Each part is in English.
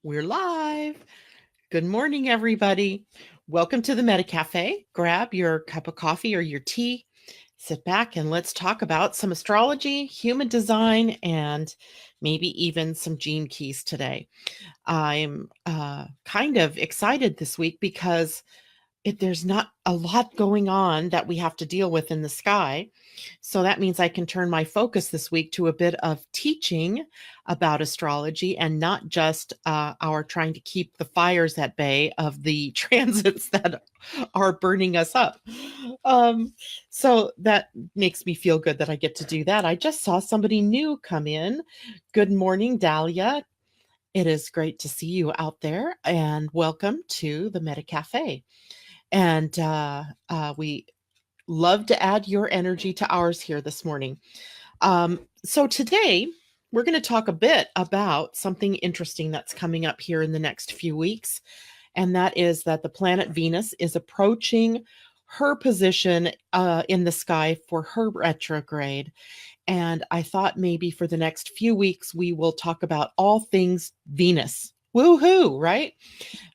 We're live. Good morning, everybody. Welcome to the Meta Cafe. Grab your cup of coffee or your tea, sit back, and let's talk about some astrology, human design, and maybe even some gene keys today. I'm kind of excited this week because there's not a lot going on that we have to deal with in the sky. So that means I can turn my focus this week to a bit of teaching about astrology and not just our trying to keep the fires at bay of the transits that are burning us up. Um, so that makes me feel good that I get to do that. I just saw somebody new come in. Good morning, Dahlia. It is great to see you out there, and welcome to the Meta Cafe. And we love to add your energy to ours here this morning. So today, we're going to talk a bit about something interesting that's coming up here in the next few weeks. And that is that the planet Venus is approaching her position in the sky for her retrograde. And I thought maybe for the next few weeks, we will talk about all things Venus. Woohoo, right?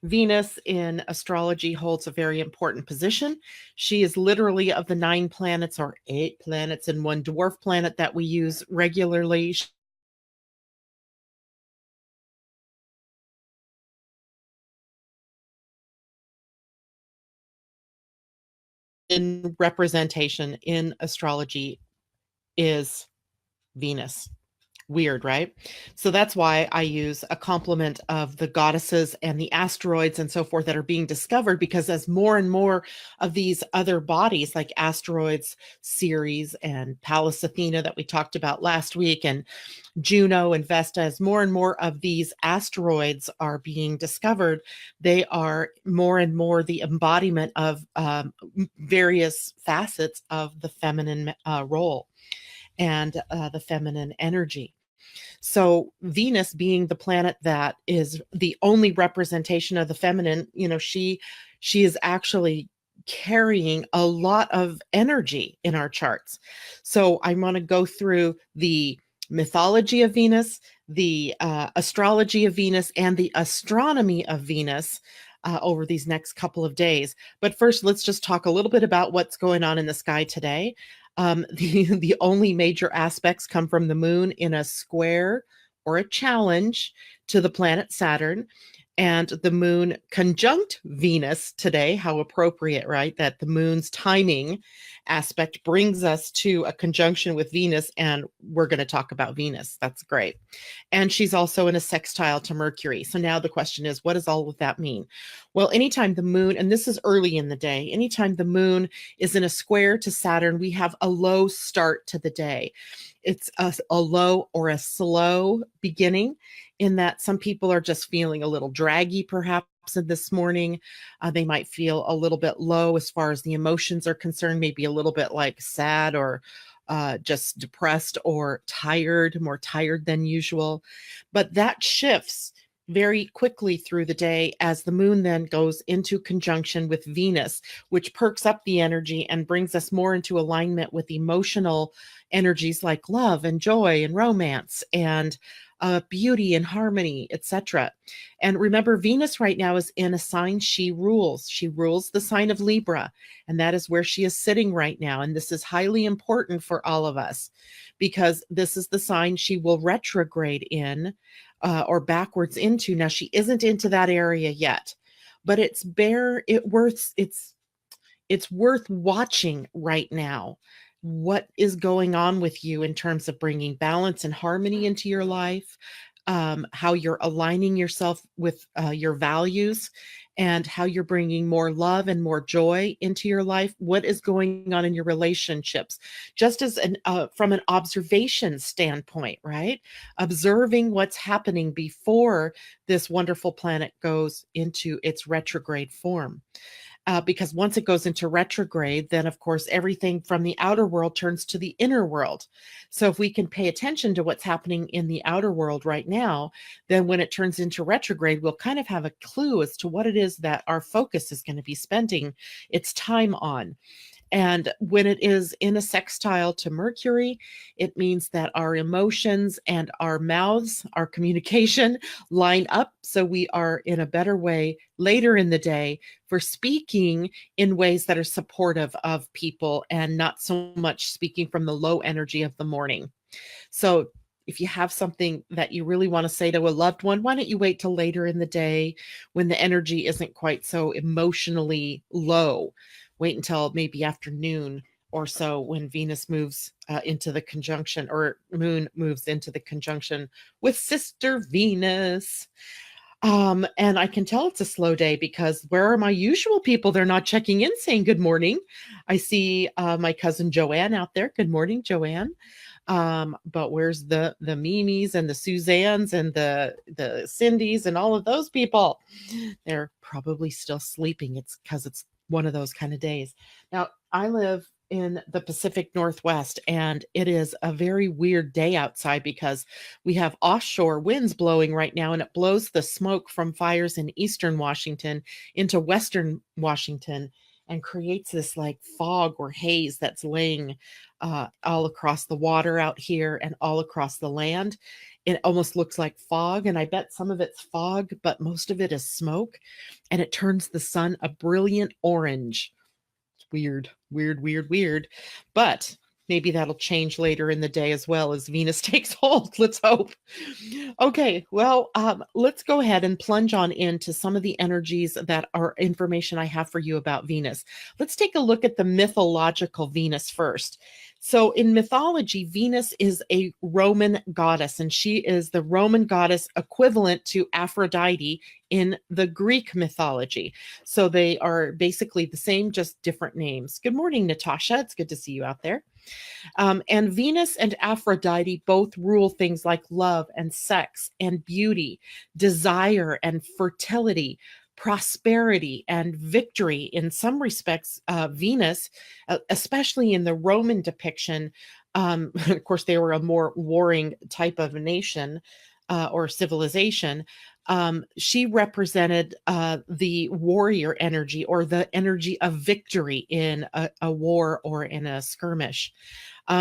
Venus in astrology holds a very important position. She is literally of the 9 planets or 8 planets and one dwarf planet that we use regularly. In representation in astrology is Venus. Weird, right? So that's why I use a complement of the goddesses and the asteroids and so forth that are being discovered, because as more and more of these other bodies like asteroids, Ceres and Pallas Athena that we talked about last week, and Juno and Vesta, as more and more of these asteroids are being discovered, they are more and more the embodiment of various facets of the feminine role and the feminine energy. So Venus being the planet that is the only representation of the feminine, she is actually carrying a lot of energy in our charts. So I want to go through the mythology of Venus, the astrology of Venus, and the astronomy of Venus over these next couple of days. But first, let's just talk a little bit about what's going on in the sky today. The only major aspects come from the moon in a square or a challenge to the planet Saturn, and the moon conjunct Venus today. How appropriate, right? That the moon's timing aspect brings us to a conjunction with Venus, and we're going to talk about Venus. That's great. And she's also in a sextile to Mercury. So now the question is, what does all of that mean? Well, anytime the moon, and this is early in the day, anytime the moon is in a square to Saturn, we have a low start to the day. It's a low or a slow beginning, in that some people are just feeling a little draggy, perhaps, in this morning. They might feel a little bit low as far as the emotions are concerned, maybe a little bit like sad or just depressed or tired, more tired than usual. But that shifts very quickly through the day as the moon then goes into conjunction with Venus, which perks up the energy and brings us more into alignment with emotional energies like love and joy and romance and beauty and harmony, etc. And remember, Venus right now is in a sign she rules. She rules the sign of Libra, and that is where she is sitting right now. And this is highly important for all of us because this is the sign she will retrograde in or backwards into. Now, she isn't into that area yet, but it's worth watching right now. What is going on with you in terms of bringing balance and harmony into your life, how you're aligning yourself with your values, and how you're bringing more love and more joy into your life. What is going on in your relationships? Just as from an observation standpoint, right? Observing what's happening before this wonderful planet goes into its retrograde form. Because once it goes into retrograde, then of course everything from the outer world turns to the inner world. So if we can pay attention to what's happening in the outer world right now, then when it turns into retrograde, we'll kind of have a clue as to what it is that our focus is going to be spending its time on. And when it is in a sextile to Mercury, it means that our emotions and our mouths, our communication line up. So we are in a better way later in the day for speaking in ways that are supportive of people and not so much speaking from the low energy of the morning. So if you have something that you really want to say to a loved one, why don't you wait till later in the day when the energy isn't quite so emotionally low? Wait until maybe afternoon or so when Venus moves into the conjunction, or Moon moves into the conjunction with Sister Venus. And I can tell it's a slow day because where are my usual people? They're not checking in saying good morning. I see my cousin Joanne out there. Good morning, Joanne. But where's the Mimis and the Suzannes and the Cindys and all of those people? They're probably still sleeping. It's because it's one of those kind of days. Now, I live in the Pacific Northwest, and it is a very weird day outside because we have offshore winds blowing right now, and it blows the smoke from fires in eastern Washington into western Washington and creates this like fog or haze that's laying all across the water out here and all across the land. It almost looks like fog, and I bet some of it's fog, but most of it is smoke, and it turns the sun a brilliant orange. Weird, weird, weird, weird. But maybe that'll change later in the day as well as Venus takes hold. Let's hope. Okay, well, let's go ahead and plunge on into some of the energies that are information I have for you about Venus. Let's take a look at the mythological Venus first. So, in mythology, Venus is a Roman goddess, and she is the Roman goddess equivalent to Aphrodite in the Greek mythology. So, they are basically the same, just different names. Good morning, Natasha. It's good to see you out there. And Venus and Aphrodite both rule things like love and sex and beauty, desire and fertility, prosperity and victory. In some respects, Venus, especially in the Roman depiction, of course, they were a more warring type of nation or civilization. She represented the warrior energy or the energy of victory in a war or in a skirmish.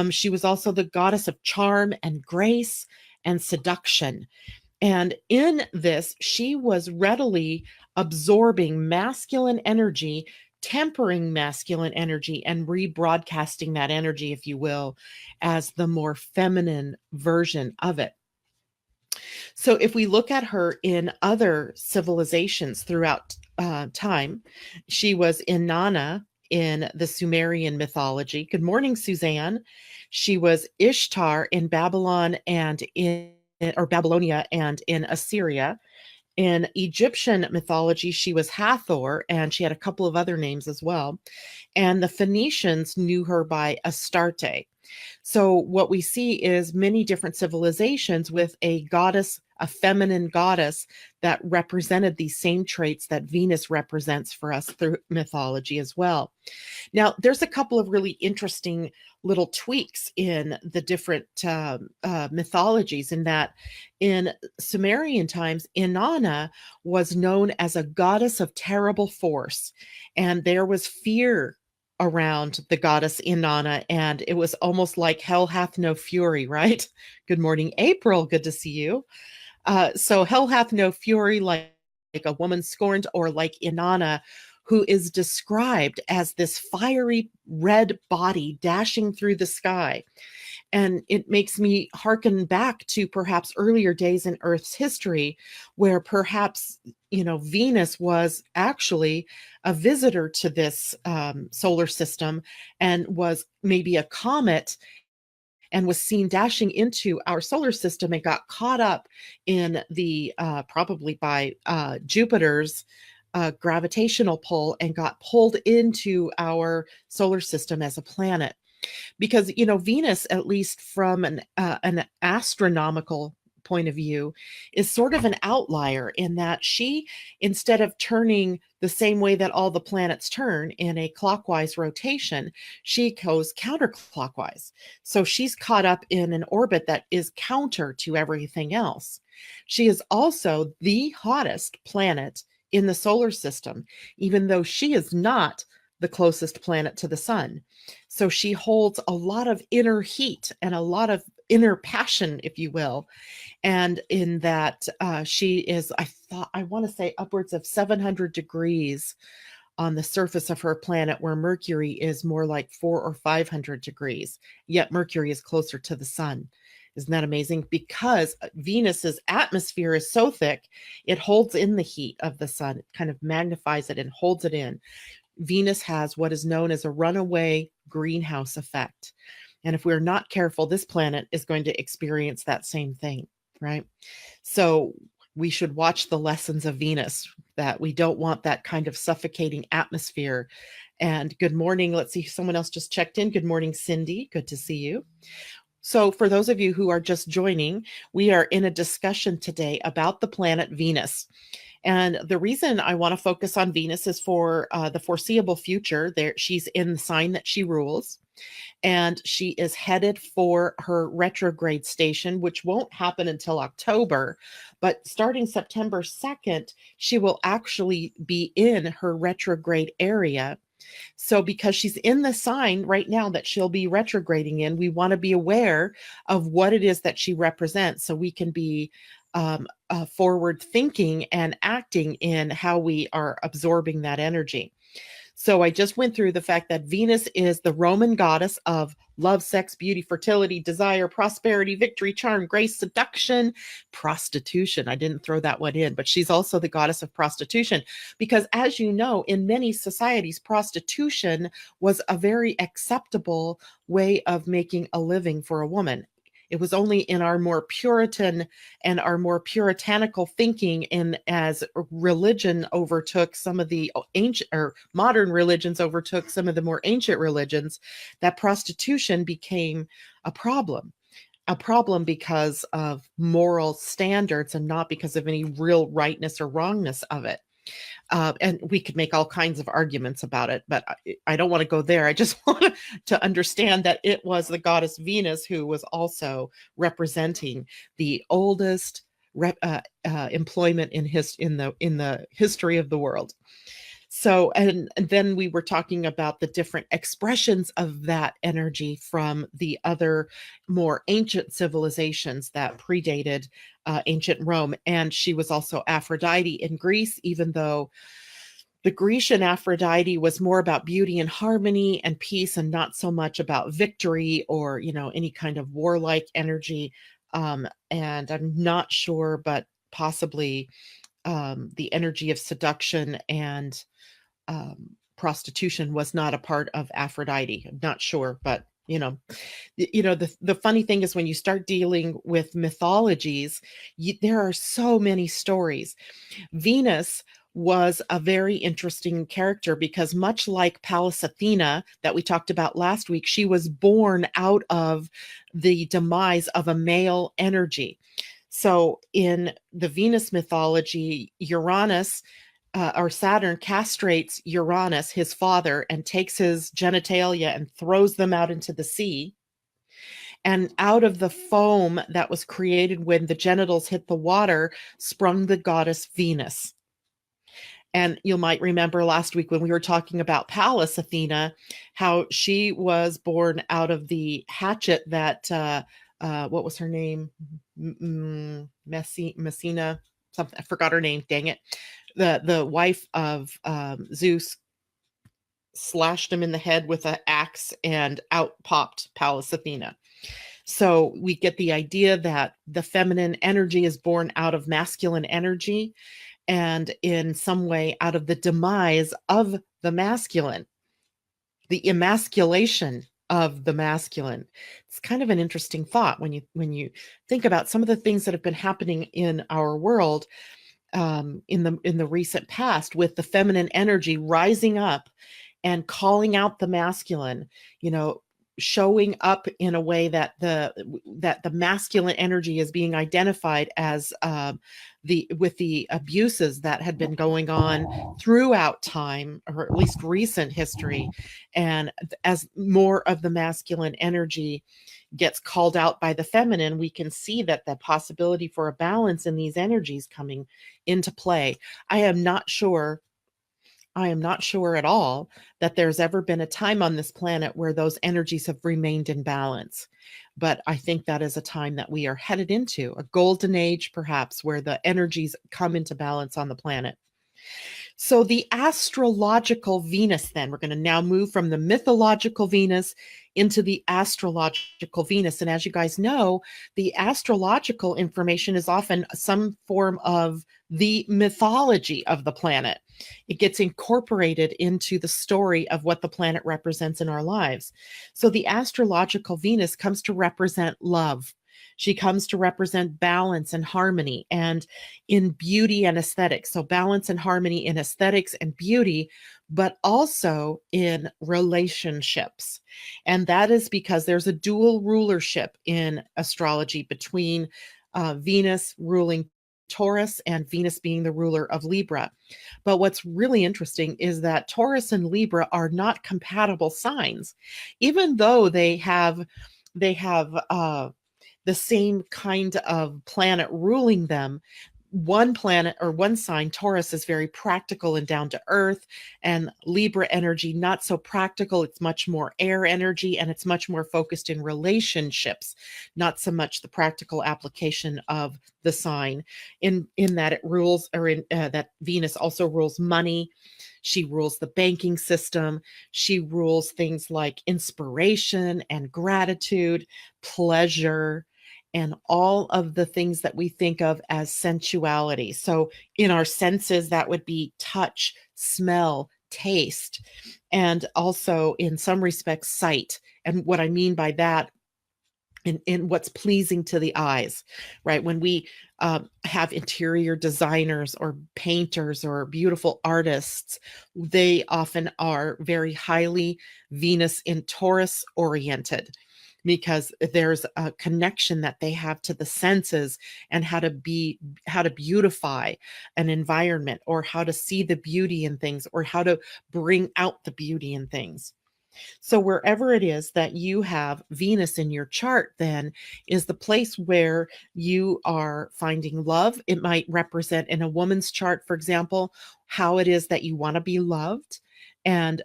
She was also the goddess of charm and grace and seduction. And in this, she was readily absorbing masculine energy, tempering masculine energy, and rebroadcasting that energy, if you will, as the more feminine version of it. So if we look at her in other civilizations throughout time, she was Inanna in the Sumerian mythology. Good morning, Suzanne. She was Ishtar in Babylon and in or Babylonia and in Assyria. In Egyptian mythology, she was Hathor, and she had a couple of other names as well. And the Phoenicians knew her by Astarte. So what we see is many different civilizations with a goddess, a feminine goddess that represented these same traits that Venus represents for us through mythology as well. Now, there's a couple of really interesting little tweaks in the different mythologies, in that in Sumerian times, Inanna was known as a goddess of terrible force, and there was fear around the goddess Inanna, and it was almost like hell hath no fury, right? Good morning, April. Good to see you. So hell hath no fury like a woman scorned, or like Inanna, who is described as this fiery red body dashing through the sky. And it makes me hearken back to perhaps earlier days in Earth's history, where perhaps, Venus was actually a visitor to this solar system and was maybe a comet and was seen dashing into our solar system and got caught up in the probably by Jupiter's gravitational pull and got pulled into our solar system as a planet. Because Venus, at least from an astronomical point of view, is sort of an outlier in that she, instead of turning the same way that all the planets turn in a clockwise rotation, she goes counterclockwise. So she's caught up in an orbit that is counter to everything else. She is also the hottest planet in the solar system, even though she is not the closest planet to the sun. So she holds a lot of inner heat and a lot of inner passion, if you will. And in that, she is, I want to say upwards of 700 degrees on the surface of her planet, where Mercury is more like 400 or 500 degrees. Yet Mercury is closer to the sun. Isn't that amazing? Because Venus's atmosphere is so thick, it holds in the heat of the sun. It kind of magnifies it and holds it in. Venus has what is known as a runaway greenhouse effect. And if we're not careful, this planet is going to experience that same thing, right? So we should watch the lessons of Venus, that we don't want that kind of suffocating atmosphere. And good morning. Let's see, someone else just checked in. Good morning, Cindy. Good to see you. So for those of you who are just joining, we are in a discussion today about the planet Venus. And the reason I want to focus on Venus is for the foreseeable future. There, she's in the sign that she rules, and she is headed for her retrograde station, which won't happen until October. But starting September 2nd, she will actually be in her retrograde area. So because she's in the sign right now that she'll be retrograding in, we want to be aware of what it is that she represents, so we can be forward thinking and acting in how we are absorbing that energy. So I just went through the fact that Venus is the Roman goddess of love, sex, beauty, fertility, desire, prosperity, victory, charm, grace, seduction, prostitution. I didn't throw that one in, but she's also the goddess of prostitution, because as you know, in many societies, prostitution was a very acceptable way of making a living for a woman. It was only in our more Puritan and our more puritanical thinking, and as religion overtook some of the ancient or modern religions overtook some of the more ancient religions, that prostitution became a problem. A problem because of moral standards and not because of any real rightness or wrongness of it. And we could make all kinds of arguments about it, but I don't want to go there. I just want to understand that it was the goddess Venus who was also representing the oldest employment in the history of the world. So, and then we were talking about the different expressions of that energy from the other more ancient civilizations that predated ancient Rome. And she was also Aphrodite in Greece, even though the Grecian Aphrodite was more about beauty and harmony and peace, and not so much about victory or, any kind of warlike energy. And I'm not sure, but possibly the energy of seduction and prostitution was not a part of Aphrodite. I'm not sure, but the funny thing is, when you start dealing with mythologies, there are so many stories. Venus was a very interesting character because, much like Pallas Athena that we talked about last week, she was born out of the demise of a male energy. So in the Venus mythology, Uranus or Saturn castrates Uranus, his father, and takes his genitalia and throws them out into the sea. And out of the foam that was created when the genitals hit the water sprung the goddess Venus. And you might remember last week when we were talking about Pallas Athena, how she was born out of the hatchet that, what was her name? Messina, something, I forgot her name, dang it. The wife of Zeus slashed him in the head with an axe, and out popped Pallas Athena. So we get the idea that the feminine energy is born out of masculine energy, and in some way out of the demise of the masculine, the emasculation of the masculine. It's kind of an interesting thought when you think about some of the things that have been happening in our world in the recent past, with the feminine energy rising up and calling out the masculine, showing up in a way that the masculine energy is being identified as with the abuses that had been going on throughout time, or at least recent history. And as more of the masculine energy gets called out by the feminine, we can see that the possibility for a balance in these energies coming into play. I am not sure I am not sure at all that there's ever been a time on this planet where those energies have remained in balance. But I think that is a time that we are headed into, a golden age, perhaps, where the energies come into balance on the planet. So, the astrological Venus, then, we're going to now move from the mythological Venus into the astrological Venus. And as you guys know, the astrological information is often some form of the mythology of the planet. It gets incorporated into the story of what the planet represents in our lives. So, the astrological Venus comes to represent love. She comes to represent balance and harmony and in beauty and aesthetics. So, balance and harmony in aesthetics and beauty, but also in relationships. And that is because there's a dual rulership in astrology between Venus ruling Taurus and Venus being the ruler of Libra. But what's really interesting is that Taurus and Libra are not compatible signs, even though they have the same kind of planet ruling them. One planet or one sign, Taurus, is very practical and down to earth, and Libra energy, not so practical. It's much more air energy, and it's much more focused in relationships, not so much the practical application of the sign. In that it rules, or in that Venus also rules money. She rules the banking system. She rules things like inspiration and gratitude, pleasure, and all of the things that we think of as sensuality. So, in our senses, that would be touch, smell, taste, and also in some respects, sight. And what I mean by that, in what's pleasing to the eyes, right? When we have interior designers or painters or beautiful artists, they often are very highly Venus in Taurus oriented, because there's a connection that they have to the senses and how to beautify an environment, or how to see the beauty in things, or how to bring out the beauty in things. So, wherever it is that you have Venus in your chart, then is the place where you are finding love. It might represent, in a woman's chart, for example, how it is that you want to be loved. And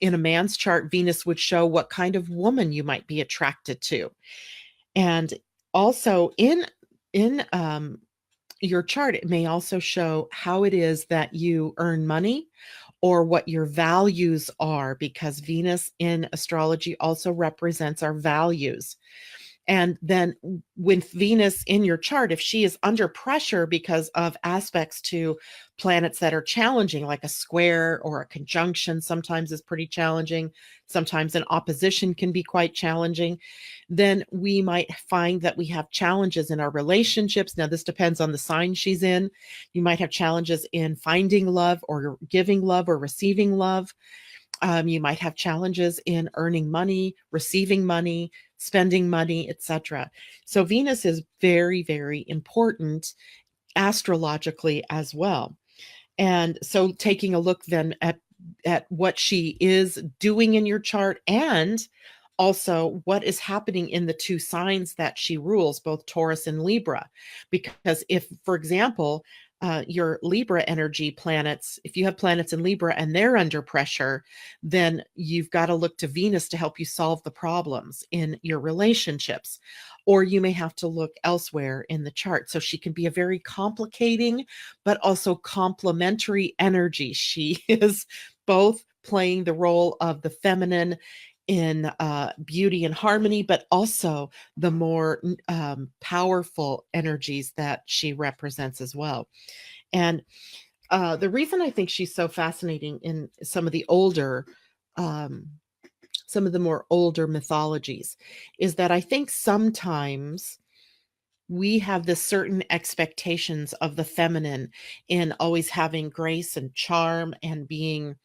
in a man's chart, Venus would show what kind of woman you might be attracted to. And also in your chart, it may also show how it is that you earn money, or what your values are, because Venus in astrology also represents our values. And then with Venus in your chart, if she is under pressure because of aspects to planets that are challenging, like a square or a conjunction, sometimes is pretty challenging. Sometimes an opposition can be quite challenging. Then we might find that we have challenges in our relationships. Now, this depends on the sign she's in. You might have challenges in finding love, or giving love, or receiving love. You might have challenges in earning money, receiving money, spending money, etc. So Venus is very, very important astrologically as well. And so taking a look then at what she is doing in your chart, and also what is happening in the two signs that she rules, both Taurus and Libra. Because if, for example, your Libra energy planets, if you have planets in Libra and they're under pressure, then you've got to look to Venus to help you solve the problems in your relationships. Or you may have to look elsewhere in the chart. So she can be a very complicating, but also complementary energy. She is both playing the role of the feminine in beauty and harmony, but also the more powerful energies that she represents as well. And the reason I think she's so fascinating in um, some of the more older mythologies, is that I think sometimes we have this certain expectations of the feminine in always having grace and charm, and being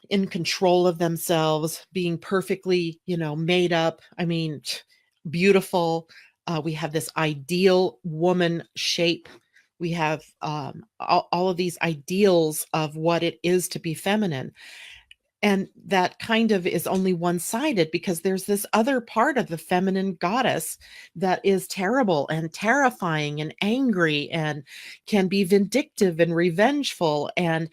in control of themselves, being perfectly, made up. I mean, beautiful. We have this ideal woman shape. We have all of these ideals of what it is to be feminine. And that kind of is only one sided, because there's this other part of the feminine goddess that is terrible and terrifying and angry, and can be vindictive and revengeful. And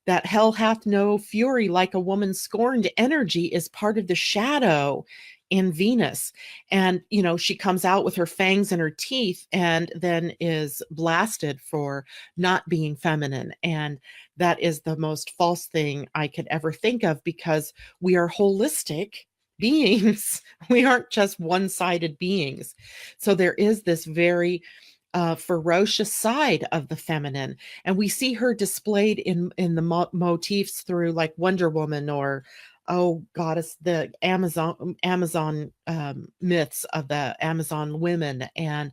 That hell hath no fury like a woman scorned energy is part of the shadow in Venus. And, she comes out with her fangs and her teeth and then is blasted for not being feminine. And that is the most false thing I could ever think of, because we are holistic beings. We aren't just one-sided beings. So there is this very ferocious side of the feminine, and we see her displayed in the motifs through like Wonder Woman, or goddess, the Amazon myths of the Amazon women. And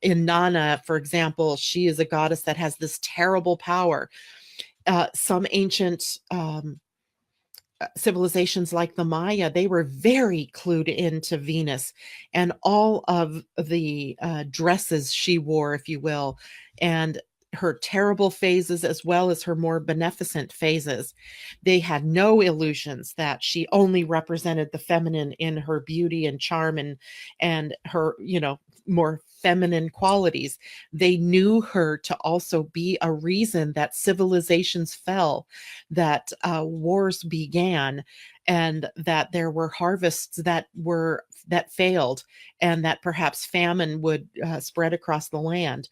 in Nana, for example, she is a goddess that has this terrible power. Some ancient civilizations like the Maya, they were very clued into Venus and all of the dresses she wore, if you will, and her terrible phases as well as her more beneficent phases. They had no illusions that she only represented the feminine in her beauty and charm and her, more feminine qualities. They knew her to also be a reason that civilizations fell, that wars began, and that there were harvests that failed, and that perhaps famine would spread across the land.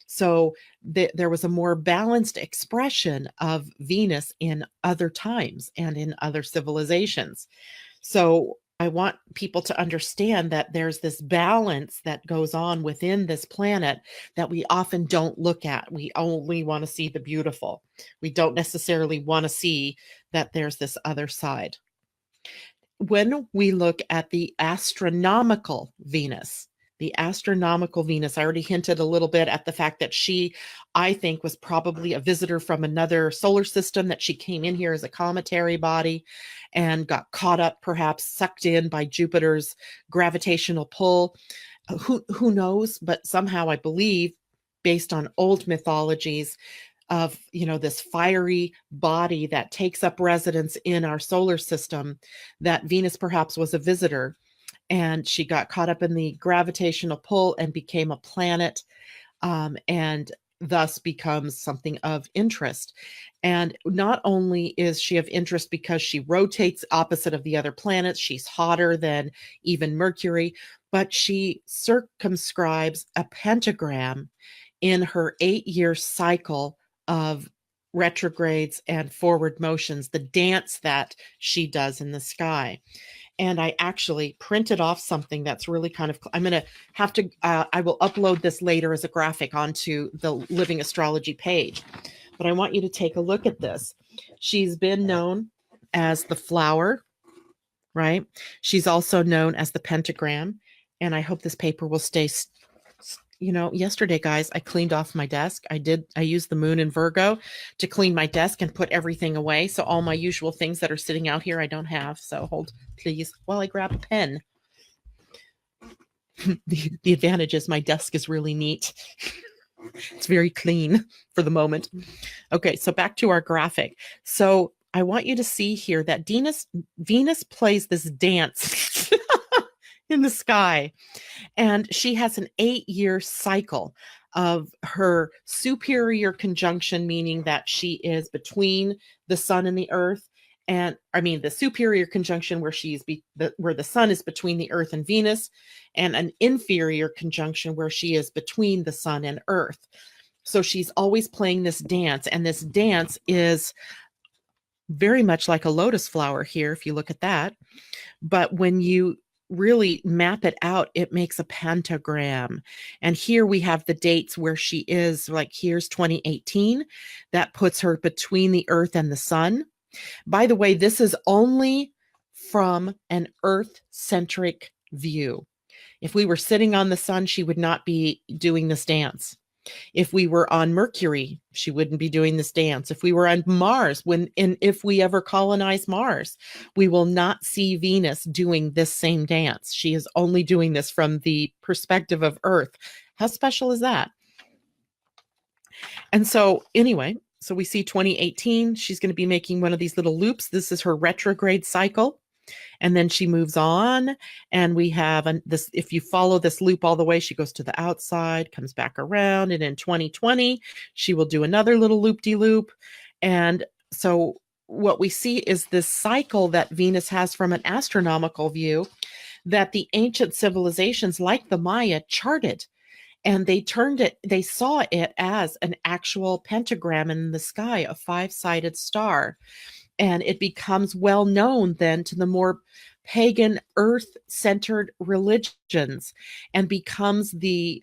So there was a more balanced expression of Venus in other times and in other civilizations. So I want people to understand that there's this balance that goes on within this planet that we often don't look at. We only want to see the beautiful. We don't necessarily want to see that there's this other side. When we look at the astronomical Venus, I already hinted a little bit at the fact that she, I think, was probably a visitor from another solar system, that she came in here as a cometary body and got caught up, perhaps sucked in by Jupiter's gravitational pull. Who knows? But somehow I believe, based on old mythologies, of this fiery body that takes up residence in our solar system, that Venus perhaps was a visitor, and she got caught up in the gravitational pull and became a planet, and thus becomes something of interest. And not only is she of interest because she rotates opposite of the other planets, she's hotter than even Mercury, but she circumscribes a pentagram in her 8-year cycle of retrogrades and forward motions, the dance that she does in the sky. And I actually printed off something that's really kind of, I'm going to have to, I will upload this later as a graphic onto the Living Astrology page. But I want you to take a look at this. She's been known as the flower, right? She's also known as the pentagram. And I hope this paper will stay. Yesterday, guys, I cleaned off my desk. I used the moon in Virgo to clean my desk and put everything away. So all my usual things that are sitting out here, I don't have. So hold, please, while I grab a pen. The advantage is my desk is really neat. It's very clean for the moment. Okay, so back to our graphic. So I want you to see here that Venus plays this dance in the sky. And she has an 8-year cycle of her superior conjunction, meaning that she is between the sun and the earth. And I mean, the superior conjunction where where the sun is between the earth and Venus, and an inferior conjunction where she is between the sun and earth. So she's always playing this dance, and this dance is very much like a lotus flower here, if you look at that. But when you really map it out, it makes a pentagram. And here we have the dates where she is, like here's 2018. That puts her between the earth and the sun. By the way, this is only from an earth-centric view. If we were sitting on the sun, she would not be doing this dance. If we were on Mercury, she wouldn't be doing this dance. If we were on Mars, if we ever colonize Mars, we will not see Venus doing this same dance. She is only doing this from the perspective of Earth. How special is that? And so anyway, so we see 2018, she's going to be making one of these little loops. This is her retrograde cycle. And then she moves on, and we have this. If you follow this loop all the way, she goes to the outside, comes back around, and in 2020, she will do another little loop-de-loop. And So what we see is this cycle that Venus has from an astronomical view that the ancient civilizations like the Maya charted, and they saw it as an actual pentagram in the sky, a five-sided star. And it becomes well known then to the more pagan earth-centered religions, and becomes the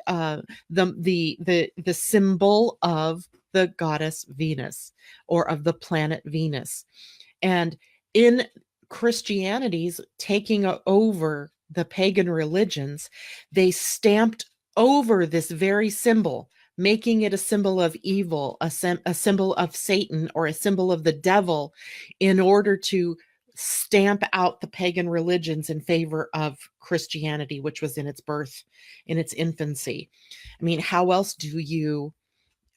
symbol of the goddess Venus, or of the planet Venus. And in Christianity's taking over the pagan religions, they stamped over this very symbol, making it a symbol of evil, a symbol of Satan, or a symbol of the devil, in order to stamp out the pagan religions in favor of Christianity, which was in its birth, in its infancy. I mean, how else do you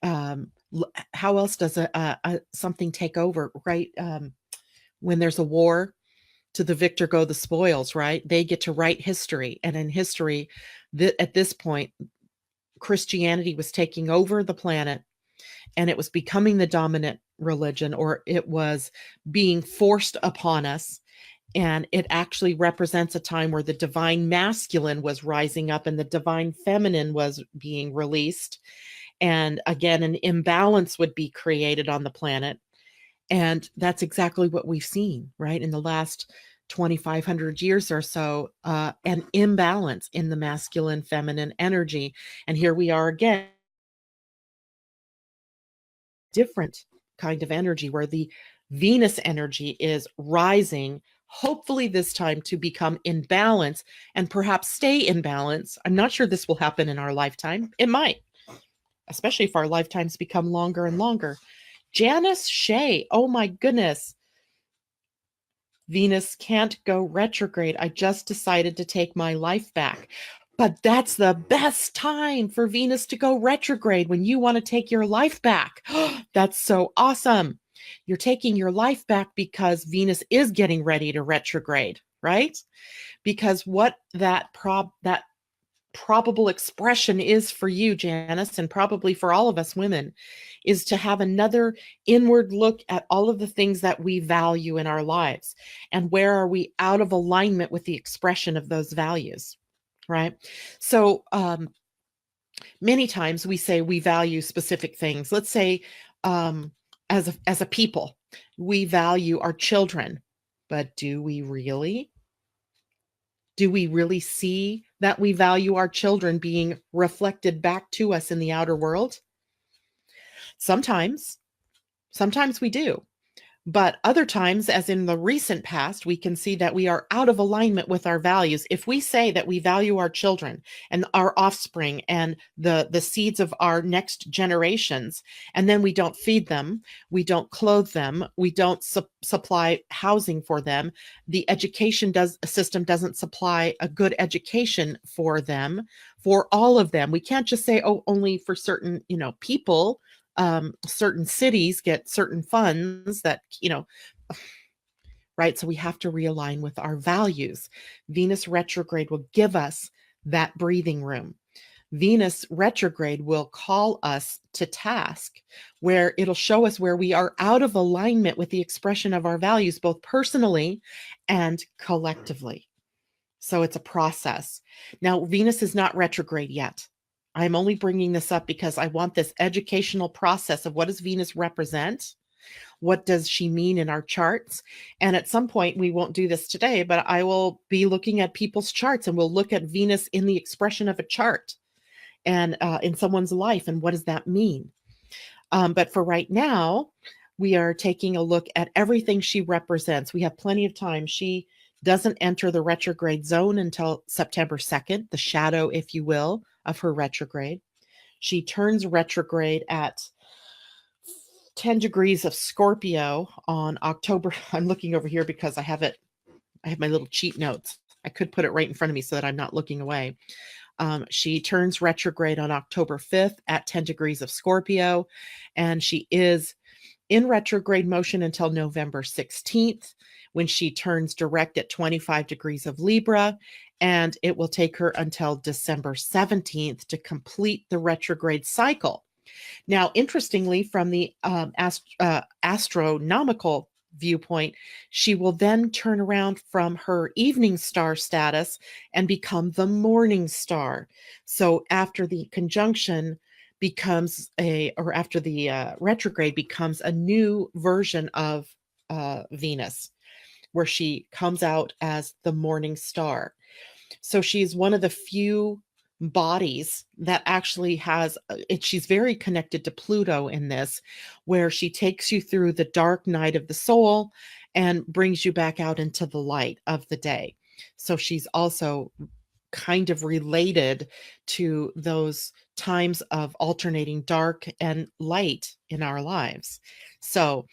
how else does something take over, right? When there's a war, to the victor go the spoils, right? They get to write history. And in history, at this point, Christianity was taking over the planet, and it was becoming the dominant religion, or it was being forced upon us. And it actually represents a time where the divine masculine was rising up and the divine feminine was being released. And again, an imbalance would be created on the planet. And that's exactly what we've seen, right? In the last 2,500 years or so, an imbalance in the masculine feminine energy. And here we are again, different kind of energy where the Venus energy is rising, hopefully this time to become in balance and perhaps stay in balance. I'm not sure this will happen in our lifetime. It might, especially if our lifetimes become longer and longer. Janice Shea, oh my goodness. Venus can't go retrograde. I just decided to take my life back. But that's the best time for Venus to go retrograde, when you want to take your life back. That's so awesome. You're taking your life back because Venus is getting ready to retrograde, right? Because what that probable expression is for you, Janice, and probably for all of us women, is to have another inward look at all of the things that we value in our lives, and where are we out of alignment with the expression of those values, right? So many times we say we value specific things. Let's say as a people, we value our children, but do we really? Do we really see that we value our children being reflected back to us in the outer world? Sometimes we do. But other times, as in the recent past, we can see that we are out of alignment with our values. If we say that we value our children and our offspring and the seeds of our next generations, and then we don't feed them, we don't clothe them, we don't supply housing for them, the education system doesn't supply a good education for them, for all of them. We can't just say, oh, only for certain, people. Certain cities get certain funds that, right? So we have to realign with our values. Venus retrograde will give us that breathing room. Venus retrograde will call us to task, where it'll show us where we are out of alignment with the expression of our values, both personally and collectively. So it's a process. Now, Venus is not retrograde yet. I'm only bringing this up because I want this educational process of what does Venus represent? What does she mean in our charts? And at some point, we won't do this today, but I will be looking at people's charts, and we'll look at Venus in the expression of a chart and in someone's life. And what does that mean? But for right now, we are taking a look at everything she represents. We have plenty of time. She doesn't enter the retrograde zone until September 2nd, the shadow, if you will, of her retrograde. She turns retrograde at 10 degrees of Scorpio on October. I'm looking over here because I have my little cheat notes. I could put it right in front of me so that I'm not looking away. She turns retrograde on October 5th at 10 degrees of Scorpio, and she is in retrograde motion until November 16th, when she turns direct at 25 degrees of Libra, and it will take her until December 17th to complete the retrograde cycle. Now, interestingly, from the astronomical viewpoint, she will then turn around from her evening star status and become the morning star. So after the conjunction becomes or after the retrograde becomes a new version of Venus, where she comes out as the morning star. So she's one of the few bodies that actually has she's very connected to Pluto in this, where she takes you through the dark night of the soul and brings you back out into the light of the day. So she's also kind of related to those times of alternating dark and light in our lives. So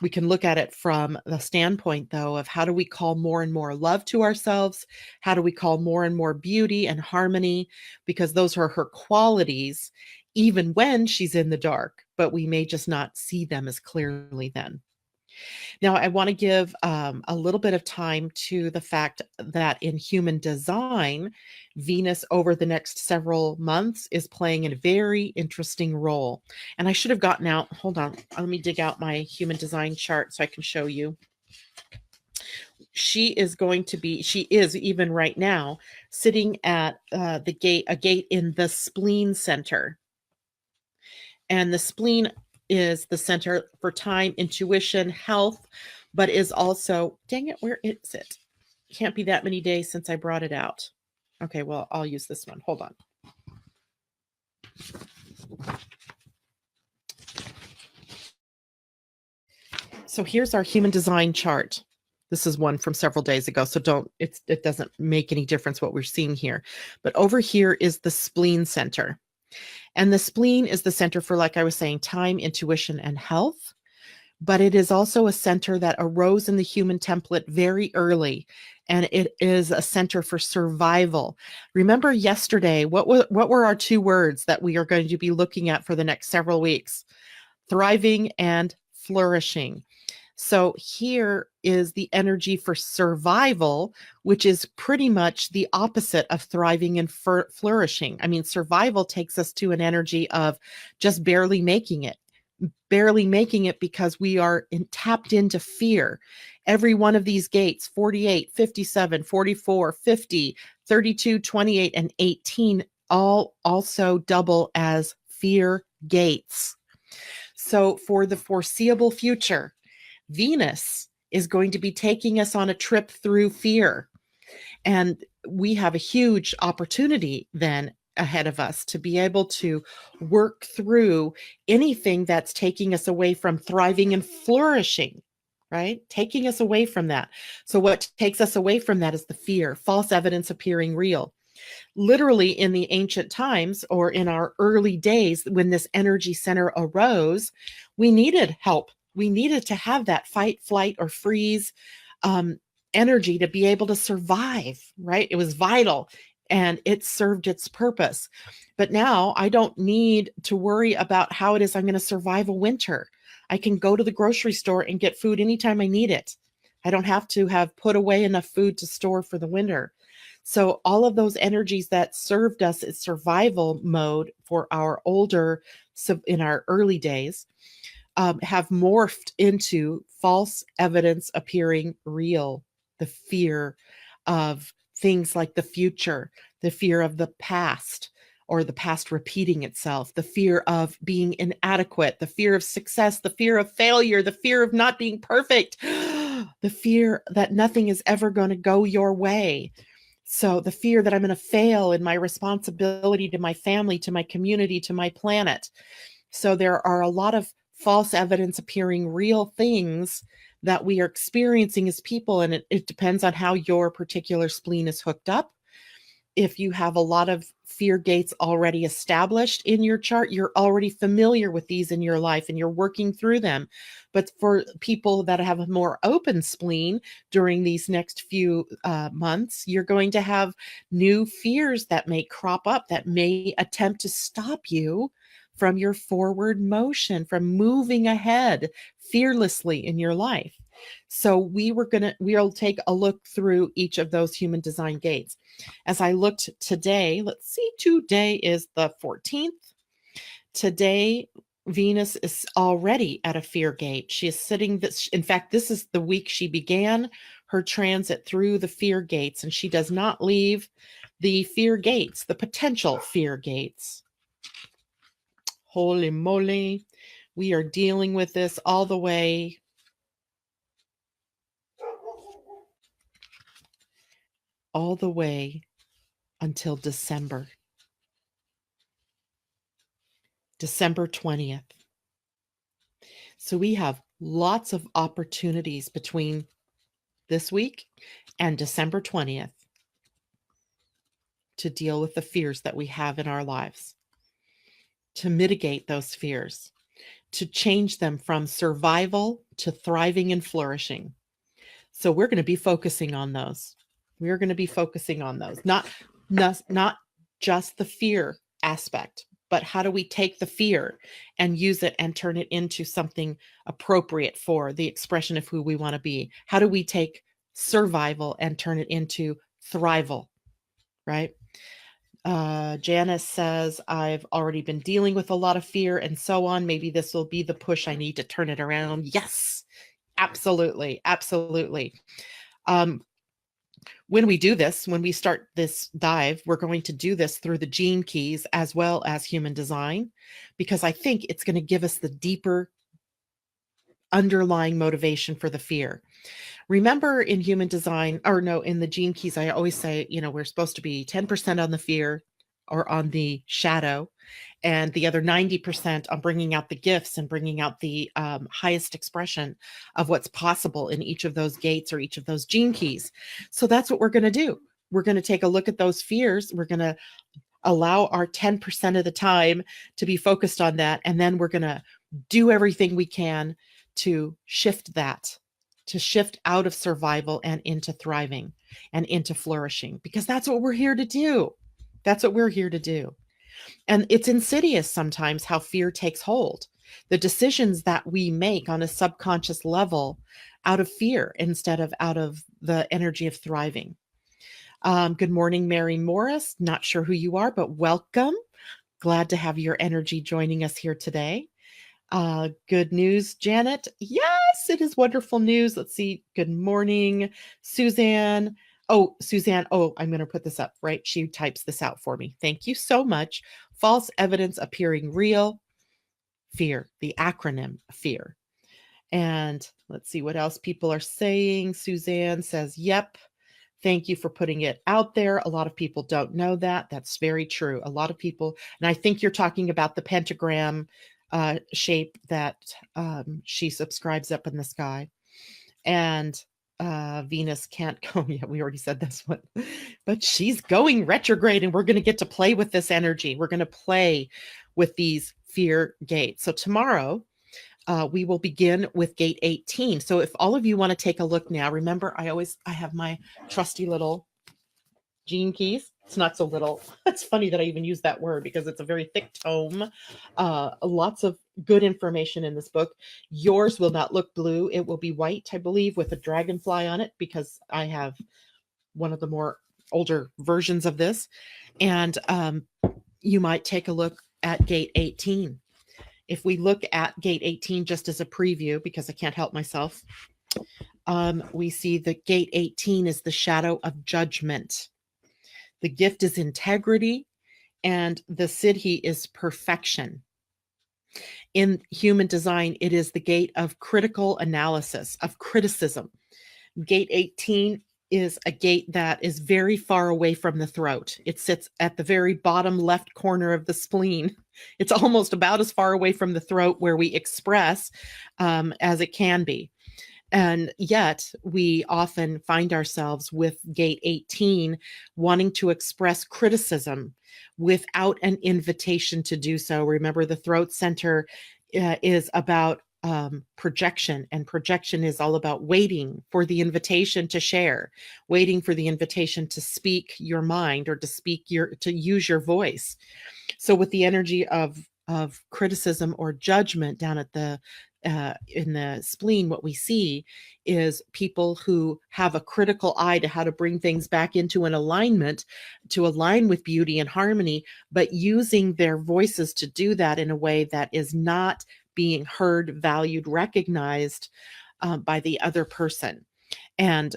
we can look at it from the standpoint, though, of how do we call more and more love to ourselves? How do we call more and more beauty and harmony? Because those are her qualities, even when she's in the dark, but we may just not see them as clearly then. Now, I want to give a little bit of time to the fact that in human design, Venus over the next several months is playing a very interesting role. And I should have gotten out, hold on, let me dig out my human design chart so I can show you. She is even right now, sitting at a gate in the spleen center. And the spleen is the center for time, intuition, health, but is also, dang it, where is it? Can't be that many days since I brought it out. Okay, well, I'll use this one. Hold on. So here's our human design chart. This is one from several days ago, so it doesn't make any difference what we're seeing here. But over here is the spleen center. And the spleen is the center for, like I was saying, time, intuition, and health. But it is also a center that arose in the human template very early. And it is a center for survival. Remember yesterday, what were our two words that we are going to be looking at for the next several weeks? Thriving and flourishing. So here is the energy for survival, which is pretty much the opposite of thriving and flourishing. I mean, survival takes us to an energy of just barely making it because we are tapped into fear. Every one of these gates, 48, 57, 44, 50, 32, 28, and 18, all also double as fear gates. So for the foreseeable future, Venus is going to be taking us on a trip through fear. And we have a huge opportunity then ahead of us to be able to work through anything that's taking us away from thriving and flourishing, right? Taking us away from that. So what takes us away from that is the fear, false evidence appearing real. Literally in the ancient times or in our early days when this energy center arose, we needed help. We needed to have that fight, flight, or freeze energy to be able to survive, right? It was vital and it served its purpose. But now I don't need to worry about how it is I'm going to survive a winter. I can go to the grocery store and get food anytime I need it. I don't have to have put away enough food to store for the winter. So all of those energies that served us as survival mode for our in our early days, have morphed into false evidence appearing real. The fear of things like the future, the fear of the past or the past repeating itself, the fear of being inadequate, the fear of success, the fear of failure, the fear of not being perfect, the fear that nothing is ever going to go your way. So the fear that I'm going to fail in my responsibility to my family, to my community, to my planet. So there are a lot of false evidence appearing real things that we are experiencing as people. And it depends on how your particular spleen is hooked up. If you have a lot of fear gates already established in your chart, you're already familiar with these in your life and you're working through them. But for people that have a more open spleen during these next few months, you're going to have new fears that may crop up that may attempt to stop you from your forward motion, from moving ahead fearlessly in your life. So we'll take a look through each of those human design gates. As I looked today, let's see, today is the 14th. Today, Venus is already at a fear gate. She is sitting this, in fact, this is the week she began her transit through the fear gates, and she does not leave the fear gates, the potential fear gates. Holy moly. We are dealing with this all the way until December 20th. So we have lots of opportunities between this week and December 20th to deal with the fears that we have in our lives, to mitigate those fears, to change them from survival to thriving and flourishing. So we're going to be focusing on those. We're going to be focusing on those, not just the fear aspect, but how do we take the fear and use it and turn it into something appropriate for the expression of who we want to be? How do we take survival and turn it into thrival, right? Janice says, I've already been dealing with a lot of fear and so on. Maybe this will be the push I need to turn it around. Yes, absolutely. Absolutely. When we do this, when we start this dive, we're going to do this through the gene keys as well as human design, because I think it's going to give us the deeper underlying motivation for the fear. Remember in human design, or no, in the gene keys, I always say, we're supposed to be 10% on the fear or on the shadow, and the other 90% on bringing out the gifts and bringing out the highest expression of what's possible in each of those gates or each of those gene keys. So that's what we're going to do. We're going to take a look at those fears. We're going to allow our 10% of the time to be focused on that. And then we're going to do everything we can to shift that, to shift out of survival and into thriving and into flourishing, because that's what we're here to do. That's what we're here to do. And it's insidious sometimes how fear takes hold. The decisions that we make on a subconscious level out of fear instead of out of the energy of thriving. Good morning, Mary Morris. Not sure who you are, but welcome. Glad to have your energy joining us here today. Good news, Janet. Yes, it is wonderful news. Let's see. Good morning, Suzanne. Oh, Suzanne. Oh, I'm going to put this up, right? She types this out for me. Thank you so much. False evidence appearing real. Fear, the acronym FEAR. And let's see what else people are saying. Suzanne says, yep. Thank you for putting it out there. A lot of people don't know that. That's very true. A lot of people, and I think you're talking about the pentagram shape that she subscribes up in the sky. And Venus can't go. Yeah, we already said this one, but she's going retrograde, and we're going to get to play with this energy. We're going to play with these fear gates. So tomorrow, we will begin with gate 18. So if all of you want to take a look now, remember, I have my trusty little gene keys. It's not so little. It's funny that I even use that word because it's a very thick tome. Lots of good information in this book. Yours will not look blue. It will be white, I believe, with a dragonfly on it, because I have one of the more older versions of this. And you might take a look at gate 18. If we look at gate 18 just as a preview, because I can't help myself, we see that gate 18 is the shadow of judgment. The gift is integrity, and the siddhi is perfection. In human design, it is the gate of critical analysis, of criticism. Gate 18 is a gate that is very far away from the throat. It sits at the very bottom left corner of the spleen. It's almost about as far away from the throat where we express as it can be. And yet we often find ourselves with gate 18 wanting to express criticism without an invitation to do so. Remember, the throat center is about projection, and projection is all about waiting for the invitation to share, waiting for the invitation to speak your mind, or to use your voice. So with the energy of criticism or judgment down at the in the spleen, what we see is people who have a critical eye to how to bring things back into an alignment, to align with beauty and harmony, but using their voices to do that in a way that is not being heard, valued, recognized by the other person. And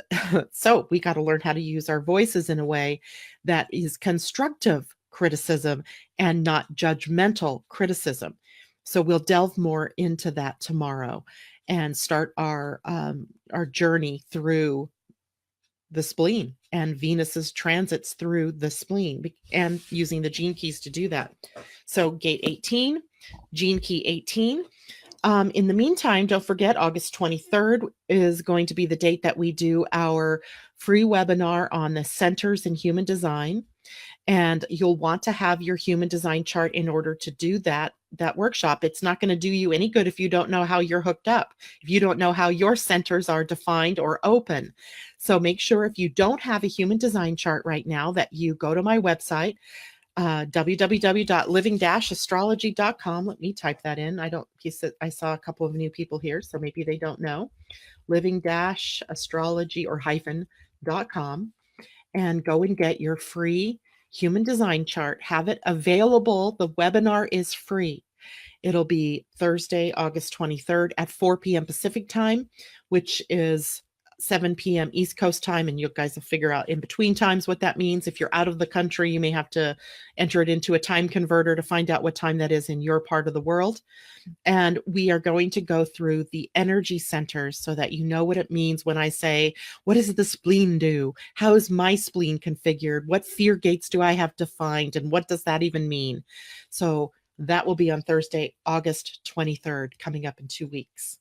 so we got to learn how to use our voices in a way that is constructive criticism and not judgmental criticism. So we'll delve more into that tomorrow and start our journey through the spleen and Venus's transits through the spleen and using the gene keys to do that. So gate 18, gene key 18. In the meantime, don't forget August 23rd is going to be the date that we do our free webinar on the centers in human design. And you'll want to have your human design chart in order to do that workshop. It's not going to do you any good if you don't know how you're hooked up, if you don't know how your centers are defined or open. So make sure if you don't have a human design chart right now that you go to my website, www.living-astrology.com. Let me type that in. I saw a couple of new people here, so maybe they don't know. Living-astrology or -.com, and go and get your free human design chart. Have it available. The webinar is free. It'll be Thursday, August 23rd at 4 p.m. Pacific time, which is 7 p.m. East Coast time, and you guys will figure out in between times what that means. If you're out of the country, you may have to enter it into a time converter to find out what time that is in your part of the world. And we are going to go through the energy centers so that you know what it means when I say, what does the spleen do? How is my spleen configured? What fear gates do I have defined? And what does that even mean? So that will be on Thursday, August 23rd, coming up in 2 weeks.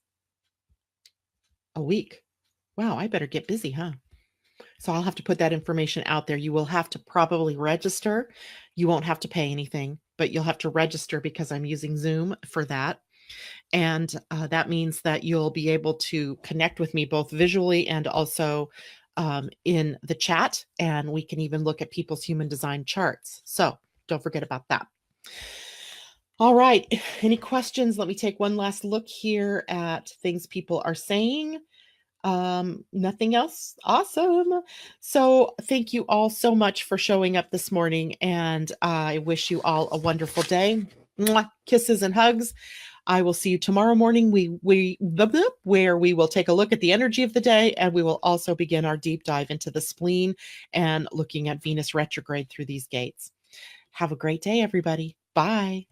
A week. Wow, I better get busy, huh? So I'll have to put that information out there. You will have to probably register. You won't have to pay anything, but you'll have to register because I'm using Zoom for that. And that means that you'll be able to connect with me both visually and also in the chat. And we can even look at people's human design charts. So don't forget about that. All right. Any questions? Let me take one last look here at things people are saying. Nothing else? Awesome. So thank you all so much for showing up this morning, and I wish you all a wonderful day. Mwah, kisses and hugs. I will see you tomorrow morning. Where we will take a look at the energy of the day, and we will also begin our deep dive into the spleen and looking at Venus retrograde through these gates. Have a great day, everybody. Bye.